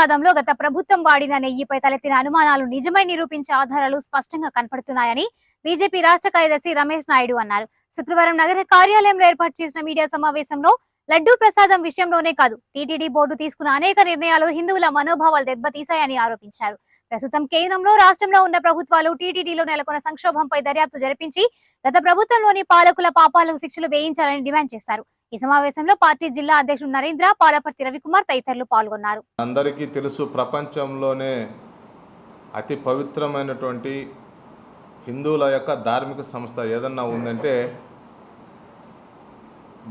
ప్రసాదంలో గత ప్రభుత్వం వాడిన నెయ్యిపై తలెత్తిన అనుమానాలు నిజమై నిరూపించే ఆధారాలు స్పష్టంగా కనపడుతున్నాయని బీజేపీ రాష్ట్ర కార్యదర్శి రమేష్ నాయుడు అన్నారు. శుక్రవారం నగర కార్యాలయంలో ఏర్పాటు చేసిన మీడియా సమావేశంలో లడ్డూ ప్రసాదం విషయంలోనే కాదు, టీటీడీ బోర్డు తీసుకున్న అనేక నిర్ణయాలు హిందువుల మనోభావాలు దెబ్బతీశాయని ఆరోపించారు. ప్రస్తుతం కేంద్రంలో రాష్ట్రంలో ఉన్న ప్రభుత్వాలు టీటీడీలో నెలకొన్న సంక్షోభంపై దర్యాప్తు జరిపించి గత ప్రభుత్వంలోని పాలకుల పాపాలకు శిక్షలు వేయించాలని డిమాండ్ చేశారు. ఈ సమావేశంలో పార్టీ జిల్లా అధ్యక్షుడు నరేంద్ర, పాలపర్తి రవికుమార్ తదితరులు పాల్గొన్నారు. అందరికీ తెలుసు, ప్రపంచంలోనే అతి పవిత్రమైనటువంటి హిందువుల యొక్క ధార్మిక సంస్థ ఏదన్నా ఉందంటే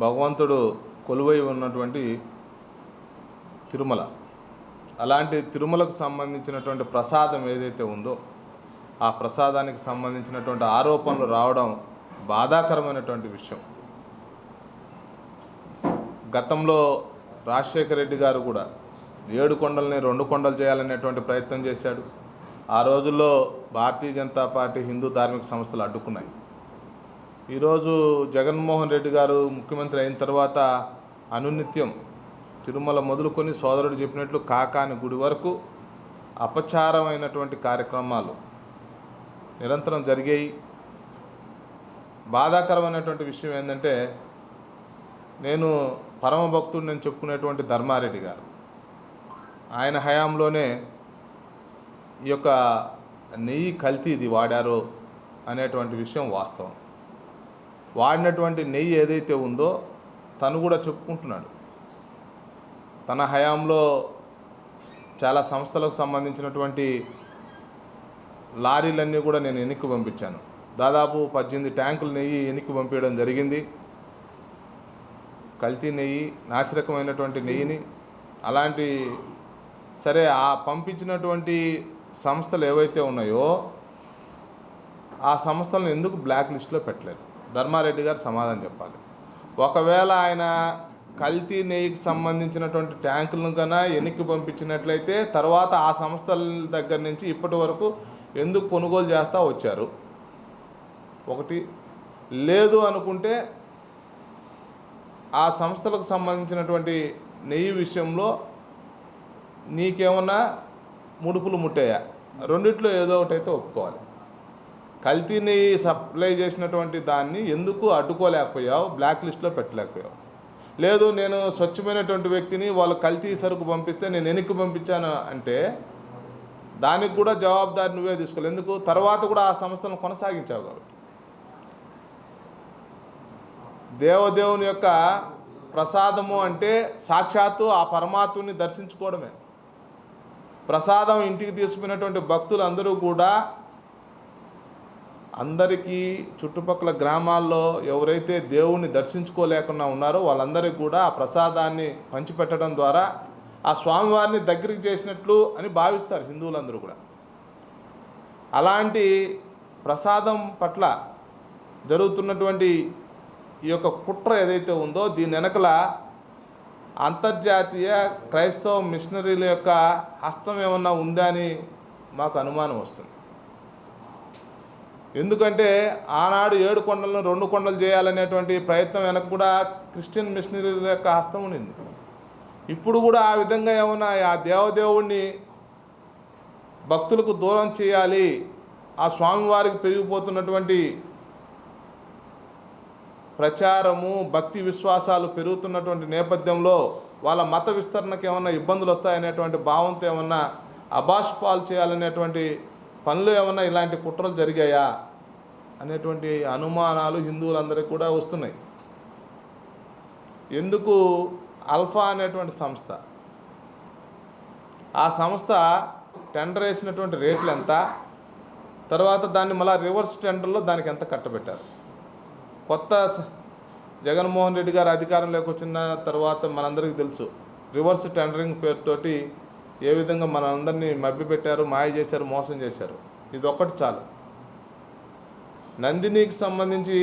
భగవంతుడు కొలువై ఉన్నటువంటి తిరుమల. అలాంటి తిరుమలకు సంబంధించినటువంటి ప్రసాదం ఏదైతే ఉందో ఆ ప్రసాదానికి సంబంధించినటువంటి ఆరోపణలు రావడం బాధాకరమైనటువంటి విషయం. గతంలో రాజశేఖర రెడ్డి గారు కూడా 7 కొండల్ని 2 కొండలు చేయాలనేటువంటి ప్రయత్నం చేశాడు. ఆ రోజుల్లో భారతీయ జనతా పార్టీ హిందూ ధార్మిక సంస్థలు అడ్డుకున్నాయి. ఈరోజు జగన్మోహన్ రెడ్డి గారు ముఖ్యమంత్రి అయిన తర్వాత అనునిత్యం తిరుమల మొదలుకొని సోదరుడు చెప్పినట్లు కాకాని గుడి వరకు అపచారమైనటువంటి కార్యక్రమాలు నిరంతరం జరిగాయి. బాధాకరమైనటువంటి విషయం ఏంటంటే, నేను పరమ భక్తుడు నేను చెప్పుకునేటువంటి ధర్మారెడ్డి గారు, ఆయన హయాంలోనే ఈ యొక్క నెయ్యి కల్తీది వాడారు అనేటువంటి విషయం వాస్తవం. వాడినటువంటి నెయ్యి ఏదైతే ఉందో తను కూడా చెప్పుకుంటున్నాడు. తన హయాంలో చాలా సంస్థలకు సంబంధించినటువంటి లారీలన్నీ కూడా నేను ఎన్నిక పంపించాను. దాదాపు 18 ట్యాంకులు నెయ్యి ఎన్నిక పంపించడం జరిగింది. కల్తీ నెయ్యి, నాసిరకమైనటువంటి నెయ్యిని. అలాంటి సరే, ఆ పంపించినటువంటి సంస్థలు ఏవైతే ఉన్నాయో ఆ సంస్థలను ఎందుకు బ్లాక్ లిస్ట్లో పెట్టలేదు? ధర్మారెడ్డి గారు సమాధానం చెప్పాలి. ఒకవేళ ఆయన కల్తీ నెయ్యికి సంబంధించినటువంటి ట్యాంకులను కన్నా ఎన్నిక పంపించినట్లయితే తర్వాత ఆ సంస్థల దగ్గర నుంచి ఇప్పటి వరకు ఎందుకు కొనుగోలు చేస్తూ వచ్చారు? ఒకటి. లేదు అనుకుంటే ఆ సంస్థలకు సంబంధించినటువంటి నెయ్యి విషయంలో నీకేమన్నా ముడుపులు ముట్టాయా? రెండిట్లో ఏదో ఒకటి అయితే ఒప్పుకోవాలి. కల్తీ నెయ్యి సప్లై చేసినటువంటి దాన్ని ఎందుకు అడ్డుకోలేకపోయావు, బ్లాక్ లిస్ట్లో పెట్టలేకపోయావు? లేదు, నేను స్వచ్ఛమైనటువంటి వ్యక్తిని, వాళ్ళు కల్తీ సరుకు పంపిస్తే నేను ఎన్నిక పంపించాను అంటే దానికి కూడా జవాబుదారి నువ్వే తీసుకోవాలి. ఎందుకు? తర్వాత కూడా ఆ సంస్థను కొనసాగించావు కాబట్టి. దేవదేవుని యొక్క ప్రసాదము అంటే సాక్షాత్తు ఆ పరమాత్ముని దర్శించుకోవడమే. ప్రసాదం ఇంటికి తీసుకున్నటువంటి భక్తులు అందరూ కూడా అందరికీ చుట్టుపక్కల గ్రామాల్లో ఎవరైతే దేవుణ్ణి దర్శించుకోలేకుండా ఉన్నారో వాళ్ళందరికీ కూడా ఆ ప్రసాదాన్ని పంచిపెట్టడం ద్వారా ఆ స్వామివారిని దగ్గరికి చేసినట్లు అని భావిస్తారు హిందువులందరూ కూడా. అలాంటి ప్రసాదం పట్ల జరుగుతున్నటువంటి ఈ యొక్క కుట్ర ఏదైతే ఉందో దీని వెనకల అంతర్జాతీయ క్రైస్తవ మిషనరీల యొక్క హస్తం ఏమన్నా ఉందా అని మాకు అనుమానం వస్తుంది. ఎందుకంటే ఆనాడు 7 కొండలను 2 కొండలు చేయాలనేటువంటి ప్రయత్నం వెనక కూడా క్రిస్టియన్ మిషనరీల యొక్క హస్తం ఉండింది. ఇప్పుడు కూడా ఆ విధంగా ఏమన్నా ఆ దేవదేవుణ్ణి భక్తులకు దూరం చేయాలి, ఆ స్వామివారికి పెరిగిపోతున్నటువంటి ప్రచారము, భక్తి విశ్వాసాలు పెరుగుతున్నటువంటి నేపథ్యంలో వాళ్ళ మత విస్తరణకు ఏమన్నా ఇబ్బందులు వస్తాయనేటువంటి భావంతో ఏమన్నా అబాష్పాలు చేయాలనేటువంటి పనులు ఏమన్నా ఇలాంటి కుట్రలు జరిగాయా అనేటువంటి అనుమానాలు హిందువులందరికీ కూడా వస్తున్నాయి. ఎందుకు? అల్ఫా అనేటువంటి సంస్థ, ఆ సంస్థ టెండర్ వేసినటువంటి రేట్లు ఎంత, తర్వాత దాన్ని మళ్ళీ రివర్స్ టెండర్లో దానికి ఎంత కట్టబెట్టారు? కొత్త జగన్మోహన్ రెడ్డి గారు అధికారంలోకి వచ్చిన తర్వాత మనందరికీ తెలుసు, రివర్స్ టెండరింగ్ పేరుతోటి ఏ విధంగా మనందరినీ మభ్యపెట్టారు, మాయ చేశారు, మోసం చేశారు. ఇది ఒక్కటి చాలు. నందినికి సంబంధించి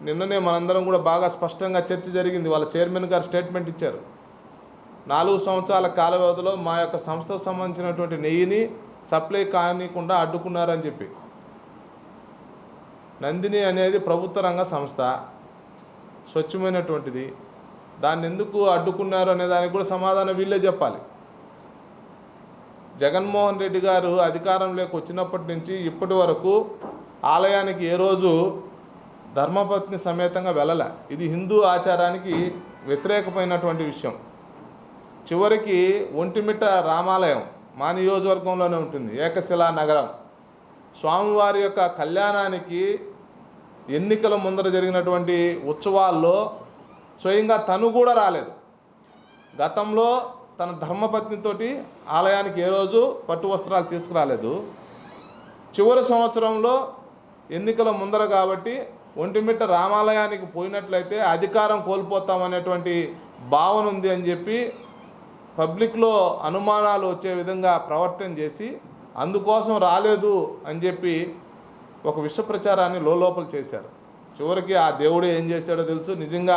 నిన్ననే మనందరం కూడా బాగా స్పష్టంగా చర్చ జరిగింది. వాళ్ళ చైర్మన్ గారు స్టేట్మెంట్ ఇచ్చారు. 4 సంవత్సరాల కాల వ్యవధిలో మా యొక్క సంస్థకు సంబంధించినటువంటి నెయ్యిని సప్లై కానికుండా అడ్డుకున్నారని చెప్పి. నందిని అనేది ప్రభుత్వ రంగ సంస్థ, స్వచ్ఛమైనటువంటిది. దాన్ని ఎందుకు అడ్డుకున్నారు అనే దానికి కూడా సమాధానం వీళ్ళే చెప్పాలి. జగన్మోహన్ రెడ్డి గారు అధికారంలోకి వచ్చినప్పటి నుంచి ఇప్పటి వరకు ఆలయానికి ఏ రోజు ధర్మపత్ని సమేతంగా వెళ్ళలే. ఇది హిందూ ఆచారానికి వ్యతిరేకమైనటువంటి విషయం. చివరికి ఒంటిమిట్ట రామాలయం మా నియోజకవర్గంలోనే ఉంటుంది, ఏకశిలా నగరం. స్వామివారి యొక్క కళ్యాణానికి ఎన్నికల ముందర జరిగినటువంటి ఉత్సవాల్లో స్వయంగా తను కూడా రాలేదు. గతంలో తన ధర్మపత్నితోటి ఆలయానికి ఏ రోజు పట్టు వస్త్రాలు తీసుకురాలేదు. చివరి సంవత్సరంలో ఎన్నికల ముందర కాబట్టి ఒంటిమిట్ట రామాలయానికి పోయినట్లయితే అధికారం కోల్పోతామనేటువంటి భావన ఉంది అని చెప్పి పబ్లిక్లో అనుమానాలు వచ్చే విధంగా ప్రవర్తన చేసి అందుకోసం రాలేదు అని చెప్పి ఒక విష ప్రచారాన్ని లోపల చేశారు. చివరికి ఆ దేవుడు ఏం చేశాడో తెలుసు. నిజంగా